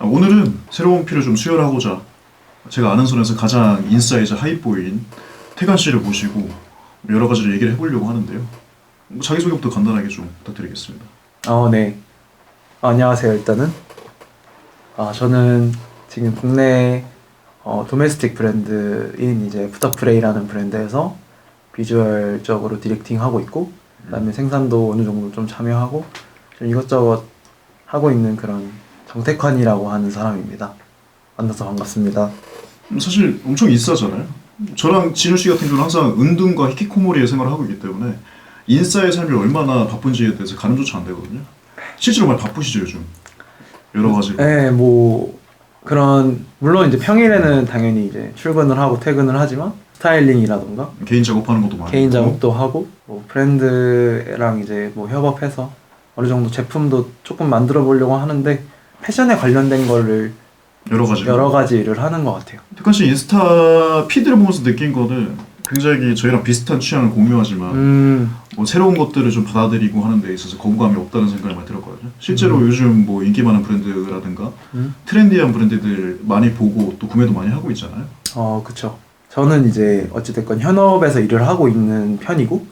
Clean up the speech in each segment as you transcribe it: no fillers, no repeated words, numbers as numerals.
오늘은 새로운 피를 좀 수혈하고자 제가 아는 선에서 가장 인사이즈 하이보인 태관 씨를 모시고 여러 가지를 얘기를 해보려고 하는데요. 자기소개부터 간단하게 좀 부탁드리겠습니다. 네. 안녕하세요. 일단은 저는 지금 국내 도메스틱 브랜드인 이제 부탁프레이라는 브랜드에서 비주얼적으로 디렉팅하고 있고, 그다음에 생산도 어느 정도 좀 참여하고 좀 이것저것 하고 있는 그런 정택환이라고 하는 사람입니다. 만나서 반갑습니다. 사실 엄청 인싸잖아요. 저랑 진우 씨 같은 경우는 항상 은둔과 히키코모리의 생활을 하고 있기 때문에 인싸의 삶이 얼마나 바쁜지에 대해서 가늠조차 안 되거든요. 실제로 많이 바쁘시죠 요즘? 여러 가지로. 네, 그런 물론 이제 평일에는 당연히 이제 출근을 하고 퇴근을 하지만 스타일링이라던가 개인 작업하는 것도 많이 개인 있고. 작업도 하고 브랜드랑 이제 협업해서 어느 정도 제품도 조금 만들어 보려고 하는데 패션에 관련된 거를 여러 가지를 하는 것 같아요. 태관 씨 인스타 피드를 보면서 느낀 거는 굉장히 저희랑 비슷한 취향을 공유하지만 새로운 것들을 좀 받아들이고 하는 데 있어서 거부감이 없다는 생각을 많이 들었거든요. 실제로 요즘 인기 많은 브랜드라든가 트렌디한 브랜드들 많이 보고 또 구매도 많이 하고 있잖아요. 그쵸. 저는 이제 어찌됐건 현업에서 일을 하고 있는 편이고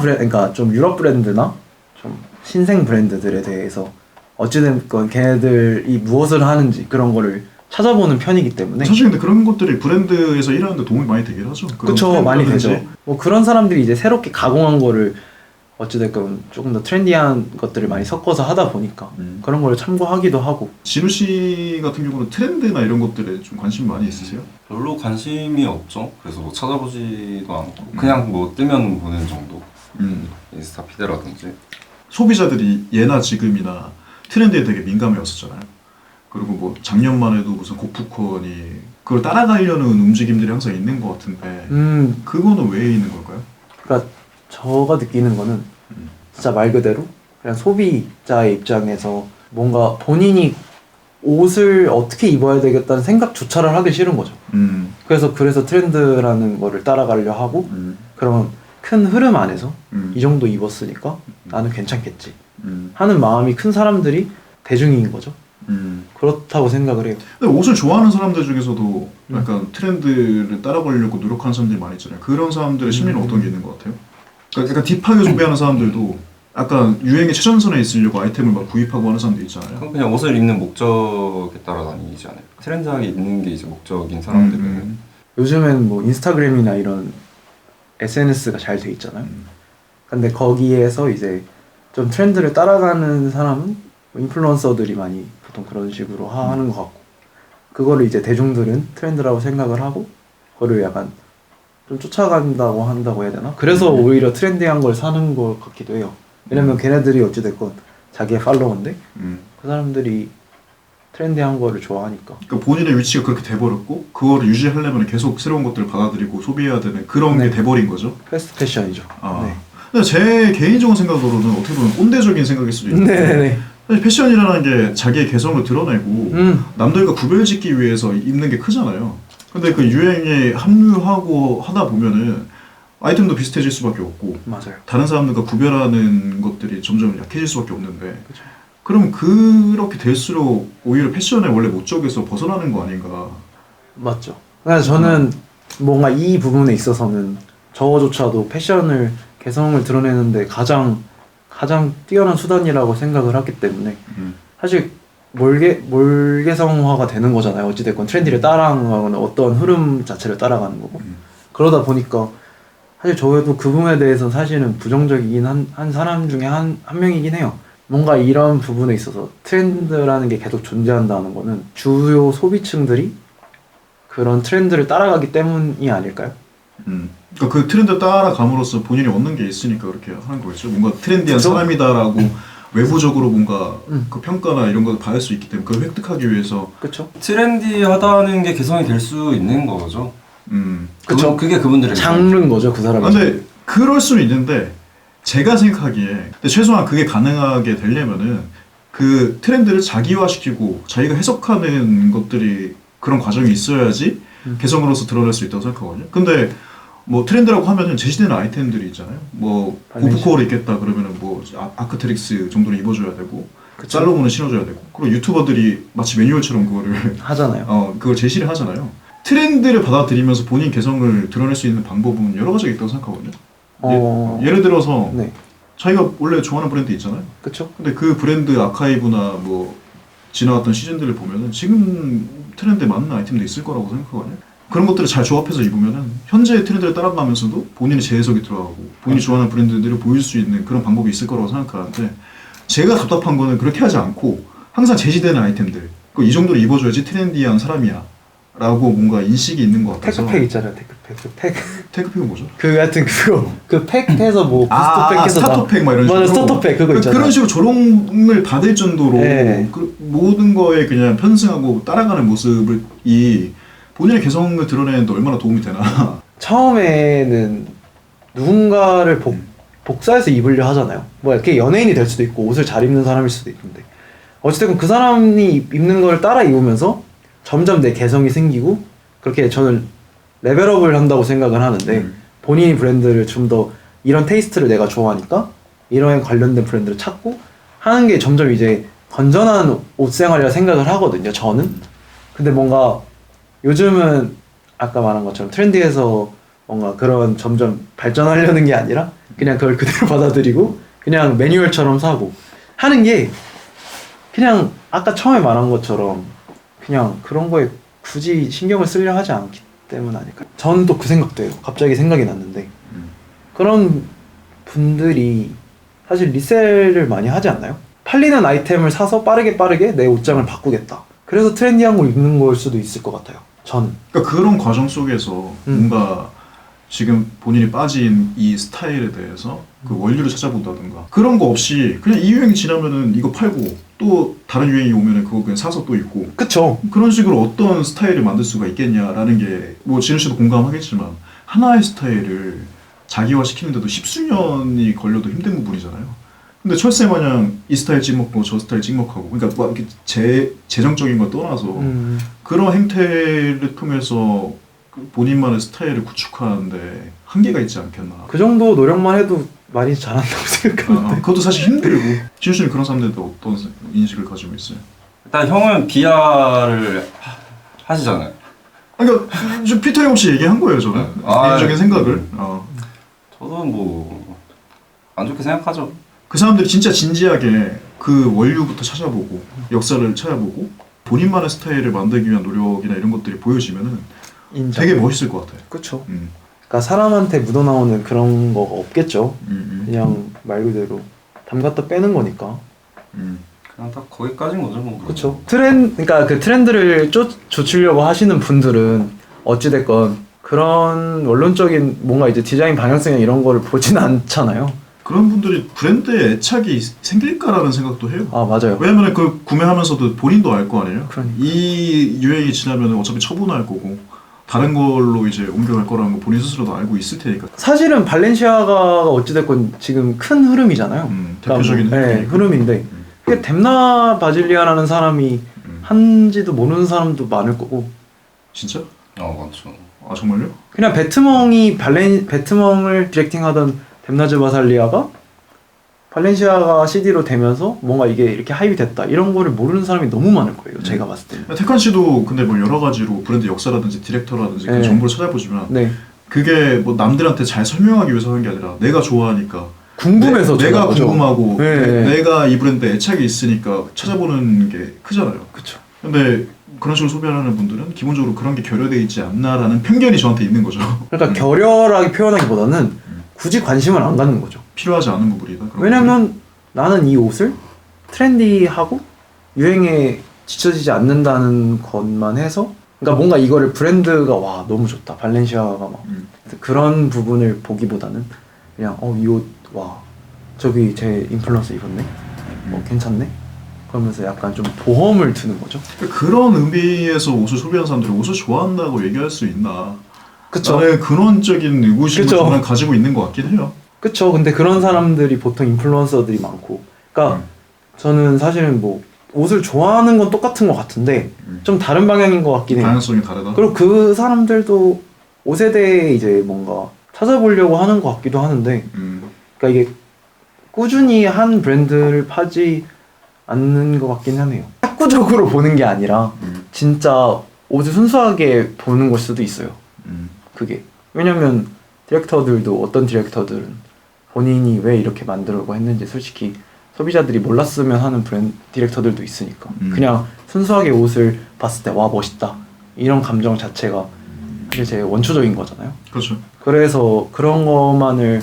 그러니까 좀 유럽 브랜드나 좀 신생 브랜드들에 대해서 어찌됐건 걔네들이 무엇을 하는지 그런 거를 찾아보는 편이기 때문에 사실 근데 그런 것들이 브랜드에서 일하는데 도움이 많이 되긴 하죠. 그쵸, 많이 되죠. 그런 사람들이 이제 새롭게 가공한 거를 어찌됐건 조금 더 트렌디한 것들을 많이 섞어서 하다 보니까 그런 걸 참고하기도 하고. 진우 씨 같은 경우는 트렌드나 이런 것들에 좀 관심 많이 있으세요? 별로 관심이 없죠. 그래서 찾아보지도 않고 그냥 뜨면 보는 정도. 인스타 피드라든지. 소비자들이 예나 지금이나 트렌드에 되게 민감해왔었잖아요. 그리고 작년만 해도 무슨 고프콘이 그걸 따라가려는 움직임들이 항상 있는 것 같은데 그거는 왜 있는 걸까요? 그러니까 제가 느끼는 거는 진짜 말 그대로 그냥 소비자의 입장에서 뭔가 본인이 옷을 어떻게 입어야 되겠다는 생각조차를 하기 싫은 거죠. 그래서 트렌드라는 거를 따라가려 하고 그런 큰 흐름 안에서 이 정도 입었으니까 나는 괜찮겠지 하는 마음이 큰 사람들이 대중인 거죠. 그렇다고 생각을 해요. 근데 옷을 좋아하는 사람들 중에서도 약간 트렌드를 따라가려고 노력하는 사람들이 많이 있잖아요. 그런 사람들의 심리는 어떤 게 있는 것 같아요? 그러니까 약간 딥하게 소비하는 사람들도 약간 유행의 최전선에 있으려고 아이템을 막 구입하고 하는 사람도 있잖아요. 그럼 그냥 옷을 입는 목적에 따라 다니지 않아요? 트렌드하게 입는 게 이제 목적인 사람들은 요즘엔 인스타그램이나 이런 SNS가 잘 돼 있잖아요. 근데 거기에서 이제 좀 트렌드를 따라가는 사람은 인플루언서들이 많이 보통 그런 식으로 하는 것 같고, 그거를 이제 대중들은 트렌드라고 생각을 하고 그거를 약간 좀 쫓아간다고 한다고 해야 되나? 그래서 오히려 트렌디한 걸 사는 것 같기도 해요. 왜냐면 걔네들이 어찌됐건 자기의 팔로워인데 그 사람들이 트렌디한 거를 좋아하니까. 그러니까 본인의 위치가 그렇게 돼버렸고 그거를 유지하려면 계속 새로운 것들을 받아들이고 소비해야 되는 그런 게 돼버린 거죠. 패스트 패션이죠. 네. 근데 제 개인적인 생각으로는 어떻게 보면 꼰대적인 생각일 수도 있는데 네네. 사실 패션이라는 게 자기의 개성을 드러내고 남들과 구별짓기 위해서 입는 게 크잖아요. 근데 그 유행에 합류하고 하다 보면은 아이템도 비슷해질 수밖에 없고 맞아요. 다른 사람들과 구별하는 것들이 점점 약해질 수밖에 없는데 그쵸. 그럼 그렇게 될수록 오히려 패션의 원래 목적에서 벗어나는 거 아닌가. 맞죠. 그래서 저는 뭔가 이 부분에 있어서는 저조차도 패션을 개성을 드러내는데 가장 뛰어난 수단이라고 생각을 하기 때문에 사실 몰개성화가 되는 거잖아요. 어찌됐건 트렌디를 따라가거나 어떤 흐름 자체를 따라가는 거고 그러다 보니까 사실 저도 그 부분에 대해서 사실은 부정적이긴 한 사람 중에 한 명이긴 해요. 뭔가 이런 부분에 있어서 트렌드라는 게 계속 존재한다는 거는 주요 소비층들이 그런 트렌드를 따라가기 때문이 아닐까요? 그러니까 그 트렌드 따라감으로써 본인이 얻는 게 있으니까 그렇게 하는 거겠죠. 뭔가 트렌디한 그쵸? 사람이다라고 외부적으로 뭔가 그 평가나 이런 걸 받을 수 있기 때문에 그걸 획득하기 위해서. 그렇죠. 트렌디하다는 게 개성이 될 수 있는 거죠. 그쵸. 그게 그분들의 장르인 거죠, 그 사람이. 근데 그럴 수는 있는데 제가 생각하기에 근데 최소한 그게 가능하게 되려면은 그 트렌드를 자기화시키고 자기가 해석하는 것들이 그런 과정이 있어야지 개성으로서 드러낼 수 있다고 생각하거든요. 근데 트렌드라고 하면은 제시되는 아이템들이 있잖아요. 고프코어를 입겠다 그러면은 아크트릭스 정도는 입어줘야 되고 그쵸. 살로몬은 신어줘야 되고 그리고 유튜버들이 마치 매뉴얼처럼 그거를 하잖아요. 그걸 제시를 하잖아요. 트렌드를 받아들이면서 본인 개성을 드러낼 수 있는 방법은 여러 가지가 있다고 생각하거든요. 예를 들어서 네. 자기가 원래 좋아하는 브랜드 있잖아요. 그쵸. 근데 그 브랜드 아카이브나 뭐 지나갔던 시즌들을 보면은 지금 트렌드에 맞는 아이템도 있을 거라고 생각하거든요. 그런 것들을 잘 조합해서 입으면은 현재의 트렌드를 따라가면서도 본인의 재해석이 들어가고 본인이 좋아하는 브랜드들을 보일 수 있는 그런 방법이 있을 거라고 생각하는데 제가 답답한 거는 그렇게 하지 않고 항상 제시되는 아이템들 이 정도로 입어줘야지 트렌디한 사람이야 라고 뭔가 인식이 있는 것 같아서 테크팩 있잖아요. 테크팩. 그 팩. 테크팩은 뭐죠? 그 같은 그거. 그 팩해서 뭐 부스트팩해서 스타터팩 막 이런 식으로 맞아 스타터팩 그거 있잖아요. 그런 식으로 조롱을 받을 정도로 네. 모든 거에 그냥 편승하고 따라가는 모습이 본인의 개성을 드러내는데 얼마나 도움이 되나. 처음에는 누군가를 복사해서 입으려 하잖아요. 뭐 이렇게 연예인이 될 수도 있고 옷을 잘 입는 사람일 수도 있는데 어쨌든 그 사람이 입는 걸 따라 입으면서 점점 내 개성이 생기고 그렇게 저는 레벨업을 한다고 생각을 하는데 본인이 브랜드를 좀 더 이런 테이스트를 내가 좋아하니까 이런 관련된 브랜드를 찾고 하는 게 점점 이제 건전한 옷 생활이라 생각을 하거든요. 저는. 근데 뭔가 요즘은 아까 말한 것처럼 트렌디에서 뭔가 그런 점점 발전하려는 게 아니라 그냥 그걸 그대로 받아들이고 그냥 매뉴얼처럼 사고 하는 게 그냥 아까 처음에 말한 것처럼 그냥 그런 거에 굳이 신경을 쓰려 하지 않기 때문 아닐까. 저는 또 그 생각도 해요. 갑자기 생각이 났는데 그런 분들이 사실 리셀을 많이 하지 않나요? 팔리는 아이템을 사서 빠르게 내 옷장을 바꾸겠다. 그래서 트렌디한 걸 입는 걸 수도 있을 것 같아요. 저는. 그러니까 그런 과정 속에서 뭔가 지금 본인이 빠진 이 스타일에 대해서 그 원료를 찾아본다든가 그런 거 없이 그냥 이 유행이 지나면은 이거 팔고 또 다른 유행이 오면은 그거 그냥 사서 또 입고 그쵸. 그런 식으로 어떤 스타일을 만들 수가 있겠냐라는 게 뭐 진우 씨도 공감하겠지만 하나의 스타일을 자기화시키는데도 십수년이 걸려도 힘든 부분이잖아요. 근데 철새 마냥 이 스타일 찍먹고 저 스타일 찍먹하고 그러니까 뭐 이렇게 재정적인 걸 떠나서 그런 행태를 통해서 본인만의 스타일을 구축하는데 한계가 있지 않겠나. 그 정도 노력만 해도 많이 잘한다고 생각하는데. 그것도 사실 힘들고. 진우 씨는 그런 사람들도 어떤 인식을 가지고 있어요? 일단 형은 비하를 하시잖아요. 그러니까 좀 피터 형 씨 얘기한 거예요 저는. 개인적인 생각을. 저도 뭐 안 좋게 생각하죠. 그 사람들이 진짜 진지하게 그 원류부터 찾아보고 역사를 찾아보고 본인만의 스타일을 만들기 위한 노력이나 이런 것들이 보여지면은 인정. 되게 멋있을 것 같아요. 그쵸. 그러니까 사람한테 묻어나오는 그런 거가 없겠죠. 그냥 말 그대로 담갔다 빼는 거니까. 그냥 딱 거기까지인 거죠 뭐. 그쵸. 그러니까 그 트렌드를 쫓으려고 하시는 분들은 어찌됐건 그런 원론적인 뭔가 이제 디자인 방향성이나 이런 거를 보진 않잖아요. 그런 분들이 브랜드에 애착이 생길까라는 생각도 해요. 아 맞아요. 왜냐면 그 구매하면서도 본인도 알 거 아니에요. 그러니까. 이 유행이 지나면 어차피 처분할 거고 다른 걸로 이제 옮겨갈 거라는 거 본인 스스로도 알고 있을 테니까. 사실은 발렌시아가가 어찌됐건 지금 큰 흐름이잖아요. 대표적인 흐름인데 그게 뎀나 바질리아라는 사람이 한지도 모르는 사람도 많을 거고. 진짜? 많죠. 아 정말요? 그냥 베트멍을 디렉팅하던 뎀나즈 바살리아가 발렌시아가 CD로 되면서 뭔가 이게 이렇게 하입이 됐다 이런 거를 모르는 사람이 너무 많을 거예요. 제가 봤을 때는. 태칸 씨도 근데 뭐 여러 가지로 브랜드 역사라든지 디렉터라든지 그 정보를 찾아보지만 그게 뭐 남들한테 잘 설명하기 위해서 하는 게 아니라 내가 좋아하니까 궁금해서 내가 궁금하고 네. 내가 이 브랜드에 애착이 있으니까 찾아보는 게 크잖아요. 그렇죠. 근데 그런 식으로 소비하는 분들은 기본적으로 그런 게 결여되어 있지 않나라는 편견이 저한테 있는 거죠. 그러니까 결여하게 표현하기보다는 굳이 관심을 안 갖는 거죠. 필요하지 않은 부분이다. 왜냐면 나는 이 옷을 트렌디하고 유행에 지쳐지지 않는다는 것만 해서 그러니까 뭔가 이거를 브랜드가 와 너무 좋다 발렌시아가 막 그런 부분을 보기보다는 그냥 이 옷 와 저기 제 인플루언서 입었네 괜찮네 그러면서 약간 좀 보험을 드는 거죠. 그런 의미에서 옷을 소비하는 사람들이 옷을 좋아한다고 얘기할 수 있나? 그쵸. 나는 근원적인 의구심을 저는 가지고 있는 것 같긴 해요. 그쵸. 근데 그런 사람들이 보통 인플루언서들이 많고 그러니까 저는 사실은 뭐 옷을 좋아하는 건 똑같은 것 같은데 좀 다른 방향인 것 같긴 해요. 방향성이 다르다? 그리고 그 사람들도 옷에 대해 이제 뭔가 찾아보려고 하는 것 같기도 하는데 그러니까 이게 꾸준히 한 브랜드를 파지 않는 것 같긴 하네요. 학구적으로 보는 게 아니라 진짜 옷을 순수하게 보는 걸 수도 있어요. 그게 왜냐면 디렉터들도 어떤 디렉터들은 본인이 왜 이렇게 만들려고 했는지 솔직히 소비자들이 몰랐으면 하는 브랜드 디렉터들도 있으니까 그냥 순수하게 옷을 봤을 때 와 멋있다 이런 감정 자체가 사실 제일 원초적인 거잖아요. 그렇죠. 그래서 그런 것만을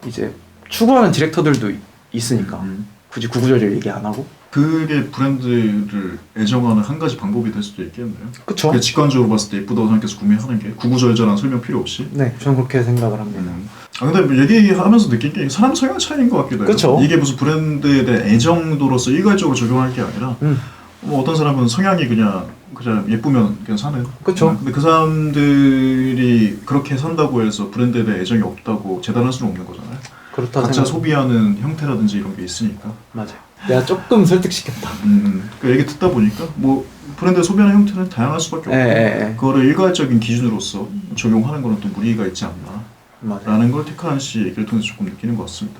이제 추구하는 디렉터들도 있으니까 굳이 구구절절 얘기 안 하고. 그게 브랜드를 애정하는 한 가지 방법이 될 수도 있겠네요. 그쵸. 그게 직관적으로 봤을 때 예쁘다고 생각해서 구매하는 게 구구절절한 설명 필요 없이. 네, 저는 그렇게 생각을 합니다. 아 근데 뭐 얘기하면서 느낀 게 사람 성향 차이인 것 같기도 해요. 그쵸. 이게 무슨 브랜드에 대한 애정도로서 일괄적으로 적용할 게 아니라 뭐 어떤 사람은 성향이 그냥 예쁘면 그냥 사는. 그쵸. 근데 그 사람들이 그렇게 산다고 해서 브랜드에 대한 애정이 없다고 재단할 수는 없는 거잖아요. 그렇다 각자 소비하는 형태라든지 이런 게 있으니까. 맞아요. 내가 조금 설득시켰다. 그 얘기 듣다 보니까 뭐 브랜드 소비하는 형태는 다양할 수밖에 없고 그거를 일괄적인 기준으로서 적용하는 거는 또 무리가 있지 않나 맞아요. 라는 걸 테크한 씨 얘기를 통해서 조금 느끼는 것 같습니다.